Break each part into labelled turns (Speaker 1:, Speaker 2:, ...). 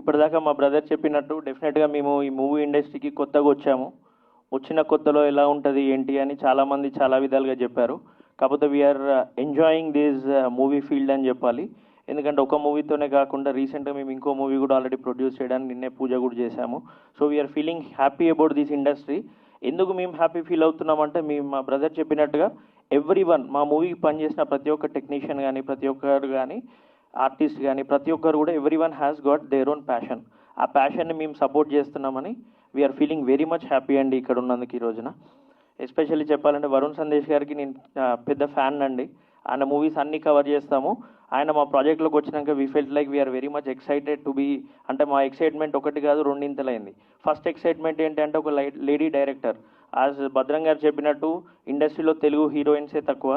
Speaker 1: ఇప్పటిదాకా మా బ్రదర్ చెప్పినట్టు డెఫినెట్గా మేము ఈ మూవీ ఇండస్ట్రీకి కొత్తగా వచ్చాము. వచ్చిన కొత్తలో ఎలా ఉంటుంది ఏంటి అని చాలామంది చాలా విధాలుగా చెప్పారు. కాకపోతే we're enjoying this movie field అని చెప్పాలి. ఎందుకంటే ఒక మూవీతోనే కాకుండా రీసెంట్గా మేము ఇంకో మూవీ కూడా ఆల్రెడీ ప్రొడ్యూస్ చేయడానికి నిన్నే పూజ కూడా చేశాము. So we're feeling happy about this industry. ఎందుకు మేము హ్యాపీ ఫీల్ అవుతున్నామంటే మా బ్రదర్ చెప్పినట్టుగా ఎవ్రీవన్ మా మూవీకి పనిచేసిన ప్రతి ఒక్క టెక్నీషియన్ కానీ ప్రతి ఒక్కరు కానీ ఆర్టిస్ట్ కానీ ప్రతి ఒక్కరు కూడా everyone has got their own passion. ఆ ప్యాషన్ని మేము సపోర్ట్ చేస్తున్నామని we're feeling very much happy అండి ఇక్కడ ఉన్నందుకు ఈ రోజున. ఎస్పెషల్లీ చెప్పాలంటే వరుణ్ సందేశ్ గారికి నేను పెద్ద ఫ్యాన్ అండి. ఆయన మూవీస్ అన్నీ కవర్ చేస్తాము. ఆయన మా ప్రాజెక్ట్లోకి వచ్చినాక we felt like we're very much excited to be. అంటే మా ఎక్సైట్మెంట్ ఒకటి కాదు రెండింతలైంది. ఫస్ట్ ఎక్సైట్మెంట్ ఏంటంటే ఒక లేడీ డైరెక్టర్. యాజ్ భద్రం గారు చెప్పినట్టు ఇండస్ట్రీలో తెలుగు హీరోయిన్సే తక్కువ,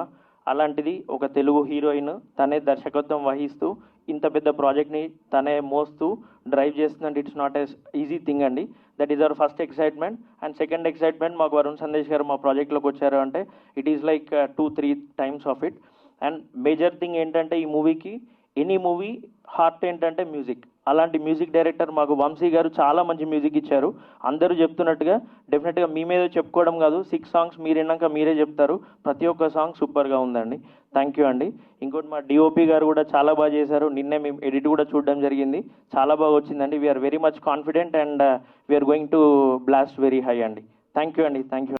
Speaker 1: అలాంటిది ఒక తెలుగు హీరోయిన్ తనే దర్శకత్వం వహిస్తూ ఇంత పెద్ద ప్రాజెక్ట్ని తనే మోస్తూ డ్రైవ్ చేస్తుందంటే it's not a easy thing అండి. That is our first excitement. And second excitement మాకు వరుణ్ సందేశ్ గారు మా ప్రాజెక్ట్లోకి వచ్చారు అంటే it is like 2-3 times of it. And major thing ఏంటంటే ఈ మూవీకి ఎనీ మూవీ హార్ట్ ఏంటంటే మ్యూజిక్. అలాంటి మ్యూజిక్ డైరెక్టర్ మాకు వంశీ గారు చాలా మంచి మ్యూజిక్ ఇచ్చారు. అందరూ చెప్తున్నట్టుగా డెఫినెట్గా మీ మీద చెప్పుకోవడం కాదు, 6 సాంగ్స్ మీరు విన్నాక మీరే చెప్తారు. ప్రతి ఒక్క సాంగ్ సూపర్గా ఉందండి. థ్యాంక్ యూ అండి. ఇంకోటి మా డిఓపి గారు కూడా చాలా బాగా చేశారు. నిన్నే మేము ఎడిట్ కూడా చూడడం జరిగింది. చాలా బాగా వచ్చిందండి. We're very much confident and we're going to blast very high అండి. థ్యాంక్ యూ అండి. Thank you.